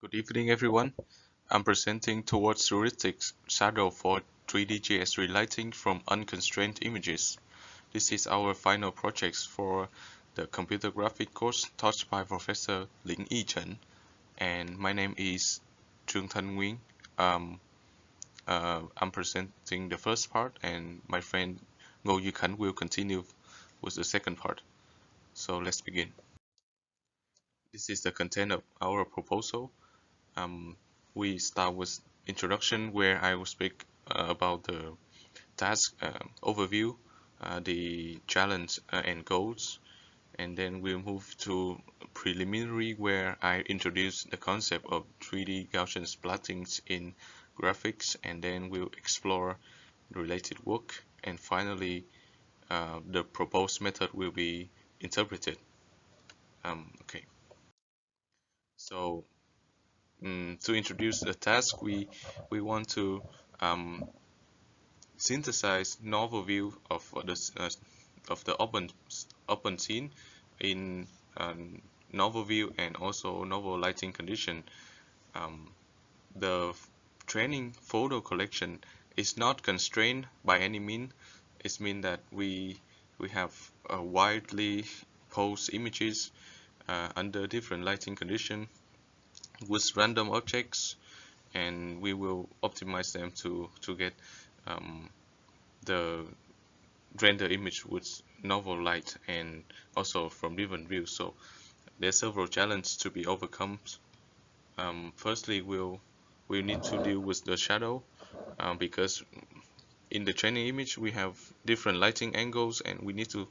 Good evening, everyone. I'm presenting towards heuristics shadow for 3D GS relighting from unconstrained images. This is our final project for the computer graphics course taught by Professor Lin Yichen, and my name is Trương Thanh Nguyen. Um, I'm presenting the first part, and my friend Ngô Duy Khánh will continue with the second part. So let's begin. This is the content of our proposal. Um, we start with introduction where I will speak about the task overview, the challenge and goals, and then we'll move to preliminary where I introduce the concept of 3D Gaussian splattings in graphics, and then we'll explore the related work, and finally the proposed method will be interpreted. Okay, so to introduce the task, we want to um, synthesize novel view of the open scene in novel view and also novel lighting condition. Um, the training photo collection is not constrained by any mean. It means that we have widely posed images under different lighting condition with random objects, and we will optimize them to get um, the render image with novel light and also from different views. So there's several challenges to be overcome. Firstly, we'll need to deal with the shadow because in the training image we have different lighting angles, and we need to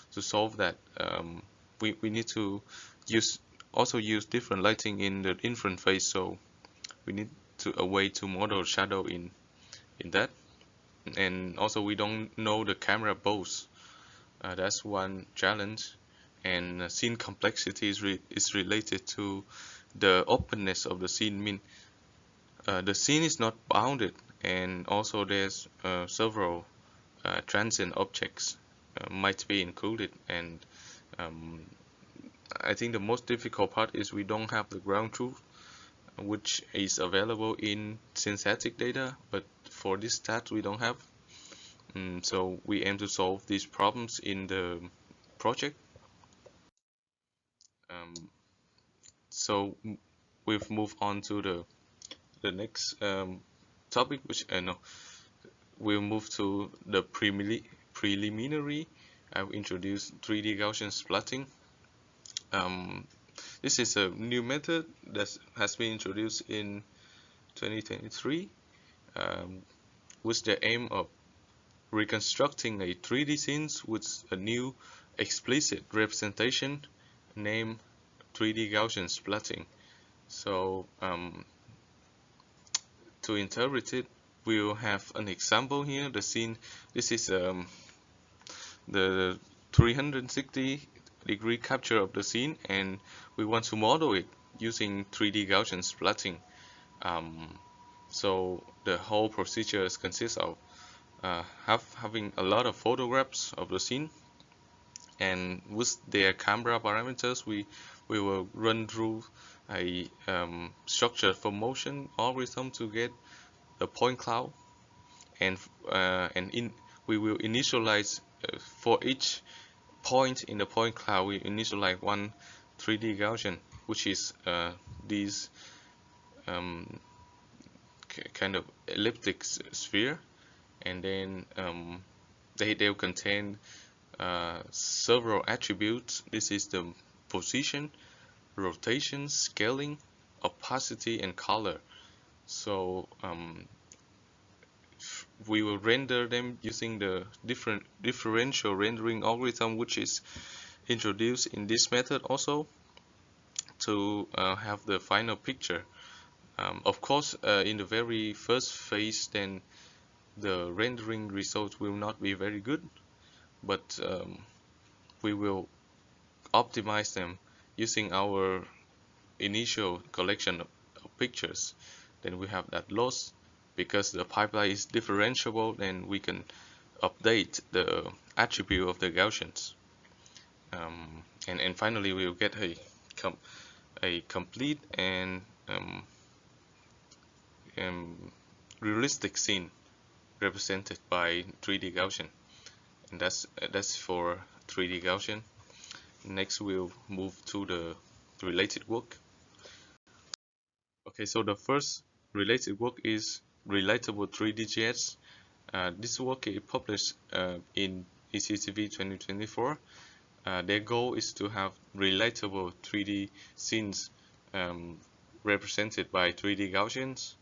solve that. We need to use also use different lighting in the inference phase, so we need a way to model shadow in that. And also we don't know the camera pose. That's one challenge. And scene complexity is related to the openness of the scene. Mean the scene is not bounded, and also there's several transient objects might be included. And um, I think the most difficult part is we don't have the ground truth, which is available in synthetic data, but for this stat we don't have. So we aim to solve these problems in the project. Um, so we've moved on to the next topic, which no, we'll move to the preliminary. I'll introduce 3D Gaussian splatting. Um, this is a new method that has been introduced in 2023 with the aim of reconstructing a 3D scene with a new explicit representation named 3D Gaussian splatting. So to interpret it, we'll have an example here. The scene, this is the 360-degree capture of the scene, and we want to model it using 3D Gaussian splatting. So the whole procedure consists of having a lot of photographs of the scene, and with their camera parameters, we will run through a structure for motion algorithm to get a point cloud, and we will initialize for each point in the point cloud. We initialize one 3D Gaussian, which is these um, kind of elliptic sphere, and then they'll contain several attributes. This is the position, rotation, scaling, opacity, and color. So we will render them using the different differential rendering algorithm, which is introduced in this method also to have the final picture. Of course, in the very first phase, then the rendering results will not be very good, but we will optimize them using our initial collection of pictures. Then we have that loss. Because the pipeline is differentiable, then we can update the attribute of the Gaussians. And finally we will get a complete and um, realistic scene represented by 3D Gaussian, and that's for 3D Gaussian. Next, we'll move to the related work. Okay, so the first related work is Relatable 3DGS. This work is published in ECCV 2024. Their goal is to have relatable 3D scenes um, represented by 3D Gaussians,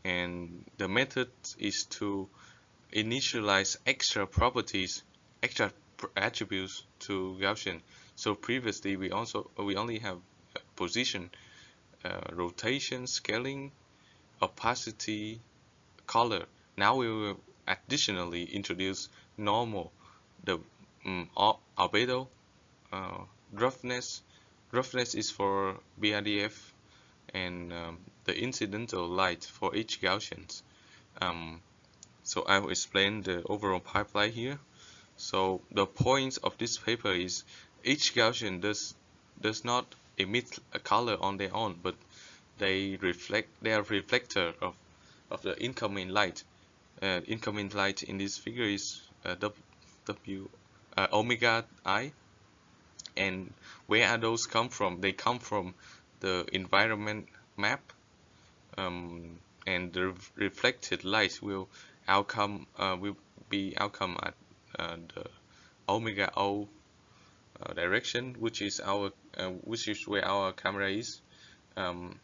and the method is to initialize extra properties, extra attributes to Gaussian. So previously we only have position, rotation, scaling, opacity, color. Now we will additionally introduce normal, the albedo, uh, roughness. Roughness is for BRDF, and the incidental light for each Gaussians. Um, so I will explain the overall pipeline here. So the point of this paper is each Gaussian does not emit a color on their own, but they are reflector of the incoming light. Incoming light in this figure is W omega I, and where are those come from? They come from the environment map, and the reflected light will be outcome at the omega O direction, which is where our camera is. Um,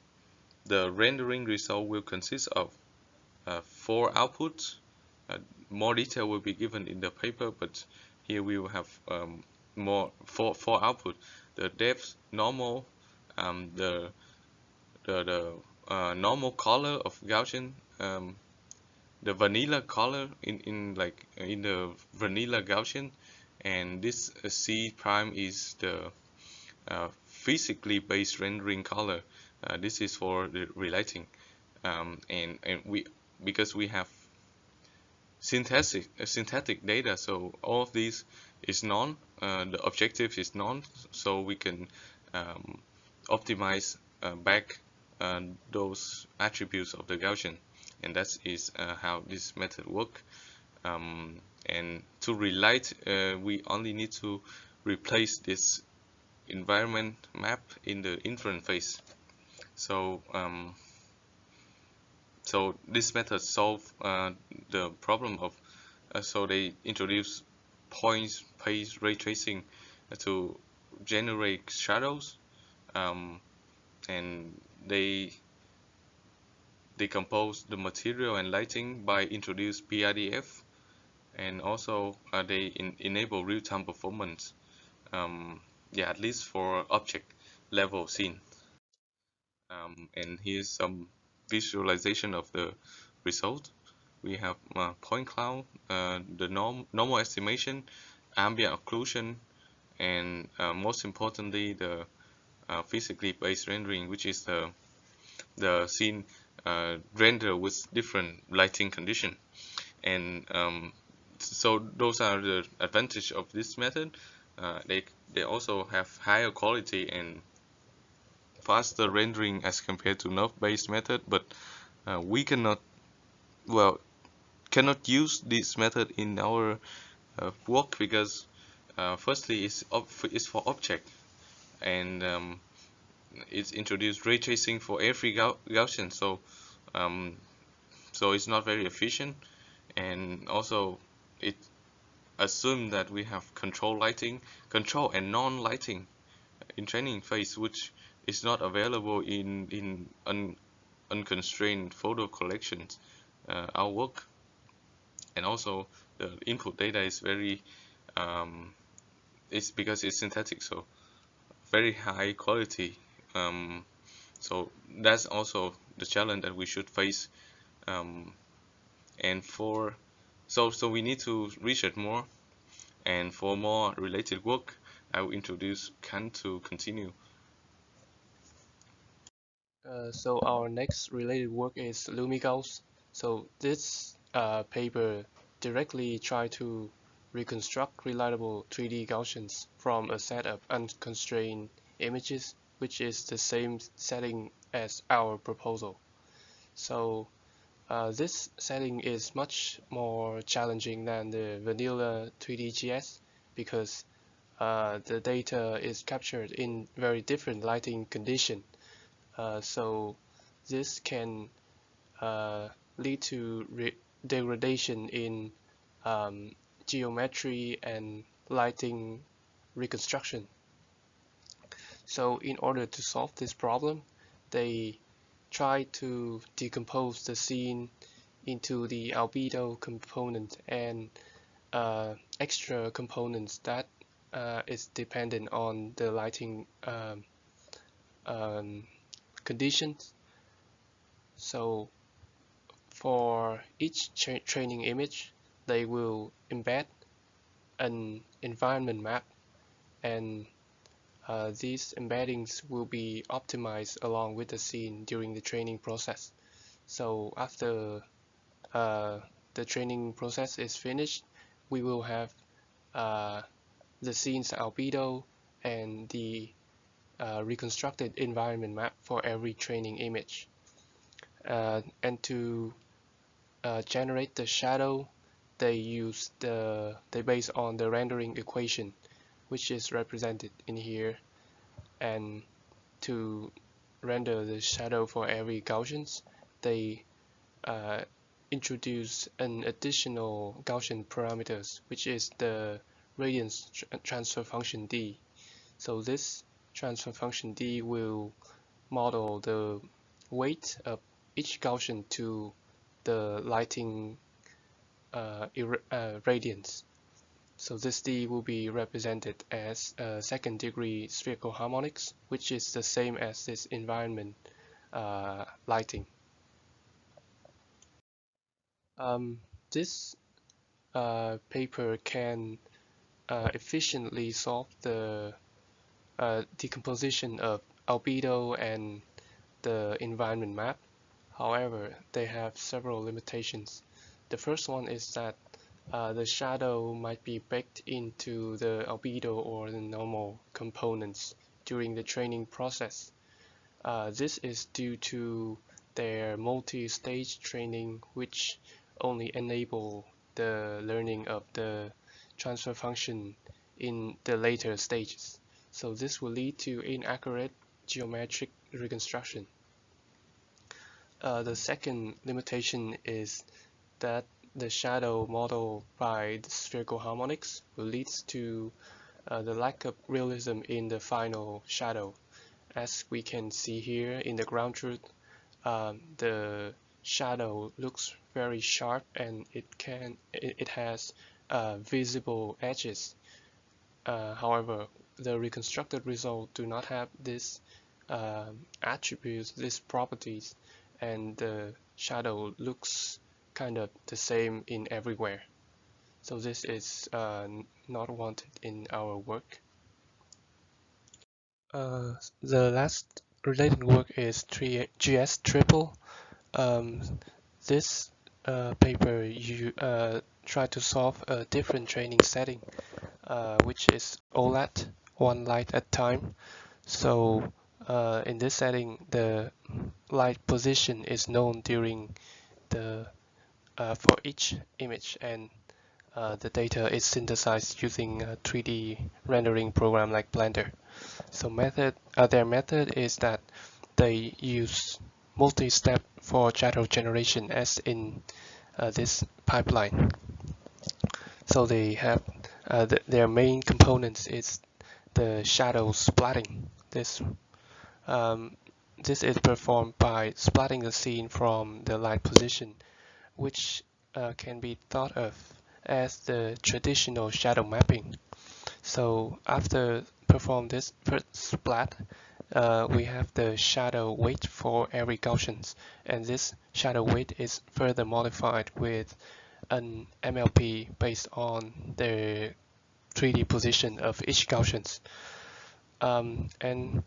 the rendering result will consist of 4 outputs. More detail will be given in the paper, but here we will have more four output: the depth, normal, the normal color of Gaussian, the vanilla color in the vanilla Gaussian, and this C prime is the physically based rendering color. This is for the relating, and we because we have synthetic data, so all of these is known. The objective is known, so we can optimize back those attributes of the Gaussian, and that is how this method work. And to relate, we only need to replace this environment map in the inference phase. So so this method solve the problem of so they introduce point phase ray tracing to generate shadows, and they decompose the material and lighting by introduce BRDF, and also they enable real-time performance, yeah, at least for object level scene. And here's some visualization of the result. We have point cloud, the normal estimation, ambient occlusion, and most importantly the physically based rendering, which is the scene render with different lighting condition. And so those are the advantage of this method. They also have higher quality and faster rendering as compared to nerve-based method, but we well cannot use this method in our work because firstly it's for object, and it's introduced ray tracing for every Gaussian, so it's not very efficient, and also it assumes that we have control and non-lighting in training phase, which is not available in unconstrained photo collections, our work. And also the input data is very it's because it's synthetic, so very high quality. So that's also the challenge that we should face, and so we need to research more, and for more related work I will introduce Khan to continue. So our next related work is Lumigauss. So this paper directly try to reconstruct reliable 3D Gaussians from a set of unconstrained images, which is the same setting as our proposal. So this setting is much more challenging than the vanilla 3D because the data is captured in very different lighting condition. So this can uh, lead to degradation in um, geometry and lighting reconstruction. So in order to solve this problem, they try to decompose the scene into the albedo component and extra components that is dependent on the lighting um, conditions. So for each training image, they will embed an environment map, and these embeddings will be optimized along with the scene during the training process. So after uh, the training process is finished, we will have uh, the scene's albedo and the reconstructed environment map for every training image. And to generate the shadow, they base on the rendering equation, which is represented in here. And to render the shadow for every Gaussians, they uh, introduce an additional Gaussian parameters, which is the radiance transfer function d. So this transfer function d will model the weight of each Gaussian to the lighting radiance. So this d will be represented as second degree spherical harmonics, which is the same as this environment lighting. This paper can efficiently solve the decomposition of albedo and the environment map. However, they have several limitations. The first one is that the shadow might be baked into the albedo or the normal components during the training process. This is due to their multi-stage training, which only enable the learning of the transfer function in the later stages. So this will lead to inaccurate geometric reconstruction. The second limitation is that the shadow model by the spherical harmonics will lead to the lack of realism in the final shadow. As we can see here in the ground truth, the shadow looks very sharp and it has visible edges. However, the reconstructed result do not have this attributes, these properties, and the shadow looks kind of the same in everywhere. So this is not wanted in our work. The last related work is GS triple. Um, this paper you try to solve a different training setting, which is OLED, one light at a time. So in this setting, the light position is known during the for each image, and the data is synthesized using a 3D rendering program like Blender. So their method is that they use multi-step for shadow generation as in this pipeline. So they have their main components is the shadow splatting. Um, this is performed by splatting the scene from the light position, which can be thought of as the traditional shadow mapping. So after perform this first splat, we have the shadow weight for every Gaussians, and this shadow weight is further modified with an MLP based on the 3D position of each Gaussians. And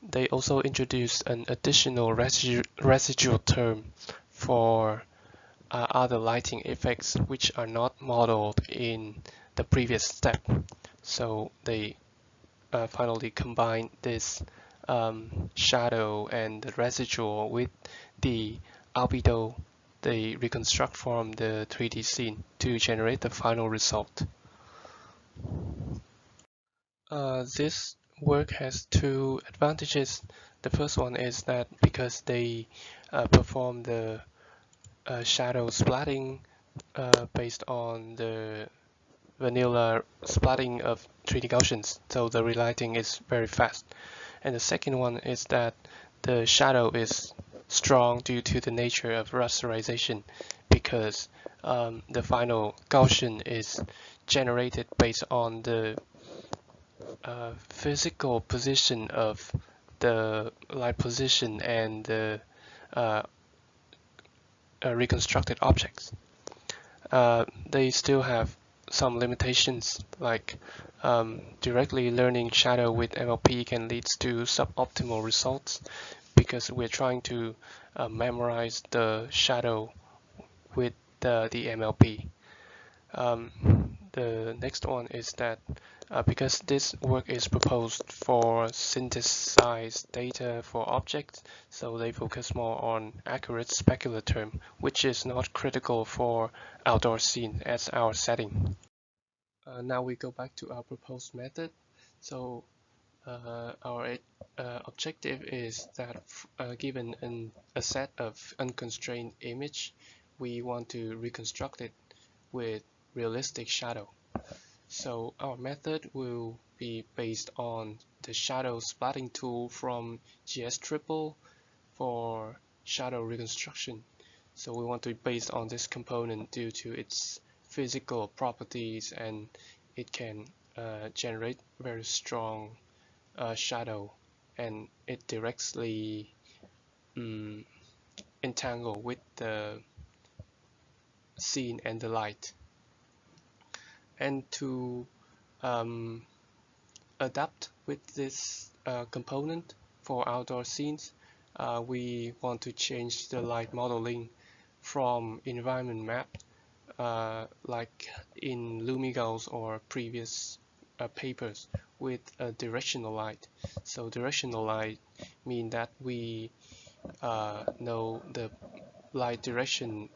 they also introduced an additional residual term for other lighting effects which are not modeled in the previous step. So they finally combine this shadow and the residual with the albedo they reconstruct from the 3D scene to generate the final result. This work has two advantages. The first one is that because they perform the shadow splatting based on the vanilla splatting of 3D Gaussians, so the relighting is very fast. And the second one is that the shadow is strong due to the nature of rasterization, because the final Gaussian is generated based on the physical position of the light position and the uh, reconstructed objects. They still have some limitations, like directly learning shadow with MLP can lead to suboptimal results because we're trying to memorize the shadow with the MLP. The next one is that because this work is proposed for synthesized data for objects, so they focus more on accurate specular term, which is not critical for outdoor scene as our setting. Now we go back to our proposed method. So our objective is that given a set of unconstrained image, we want to reconstruct it with realistic shadow. So our method will be based on the shadow splatting tool from GS Triple for shadow reconstruction. So we want to be based on this component due to its physical properties, and it can generate very strong shadow, and it directly entangle with the scene and the light. And to um, adapt with this component for outdoor scenes, we want to change the light modeling from environment map like in LumiGauss or previous papers with a directional light. So directional light mean that we know the light direction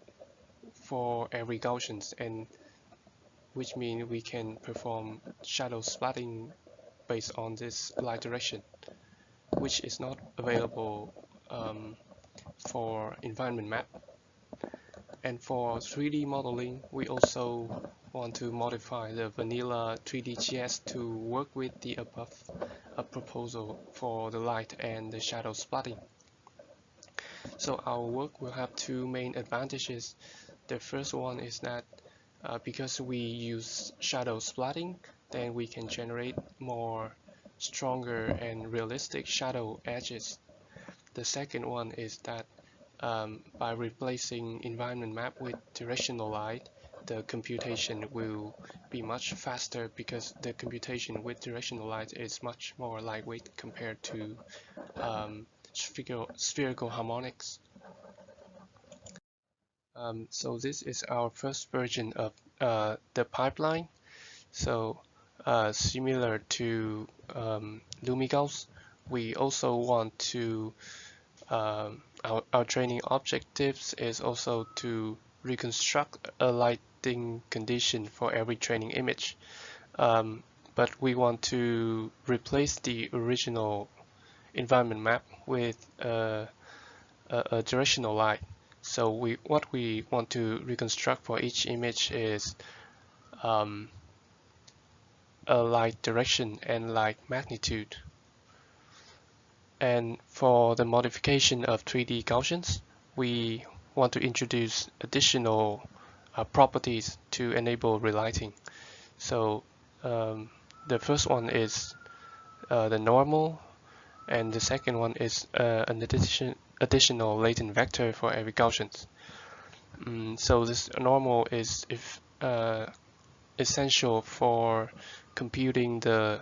for every Gaussians, and which means we can perform shadow splatting based on this light direction, which is not available for environment map. And for 3D modeling, we also want to modify the vanilla 3D to work with the above proposal for the light and the shadow splatting. So our work will have two main advantages. The first one is that because we use shadow splatting, then we can generate more stronger and realistic shadow edges. The second one is that by replacing environment map with directional light, the computation will be much faster because the computation with directional light is much more lightweight compared to spherical harmonics. So this is our first version of the pipeline. So similar to LumiGauss, we also want to our training objectives is also to reconstruct a lighting condition for every training image. But we want to replace the original environment map with a directional light. So what we want to reconstruct for each image is um, a light direction and light magnitude. And for the modification of 3D Gaussians, we want to introduce additional properties to enable relighting. So the first one is the normal, and the second one is an additional latent vector for every Gaussian. So this normal is essential for computing the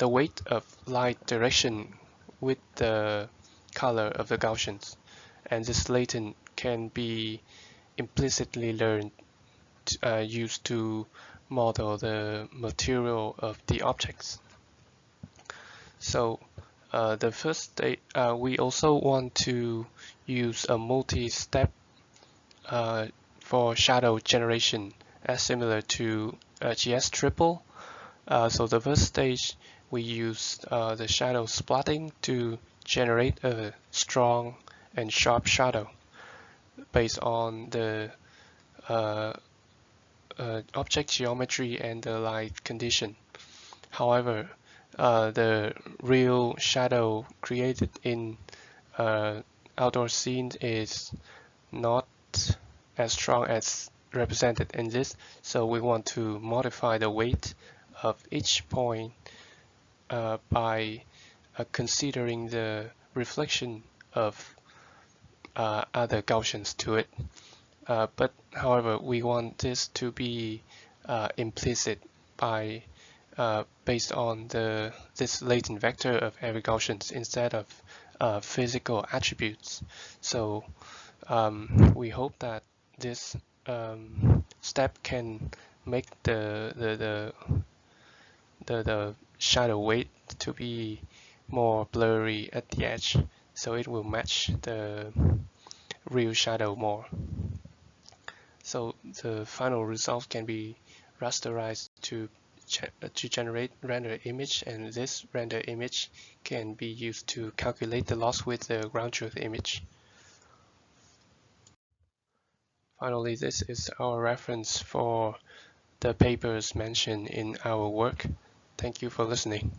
weight of light direction with the color of the Gaussians, and this latent can be implicitly learned used to model the material of the objects. So The first stage, we also want to use a multi-step for shadow generation, as similar to GS triple. So the first stage, we use the shadow splotting to generate a strong and sharp shadow based on the uh, object geometry and the light condition. However, the real shadow created in outdoor scene is not as strong as represented in this, so we want to modify the weight of each point by considering the reflection of other Gaussians to it. But however, we want this to be implicit by based on this latent vector of every Gaussians instead of physical attributes. So we hope that this step can make the shadow weight to be more blurry at the edge, so it will match the real shadow more. So the final result can be rasterized to generate render image, and this render image can be used to calculate the loss with the ground truth image. Finally, this is our reference for the papers mentioned in our work. Thank you for listening.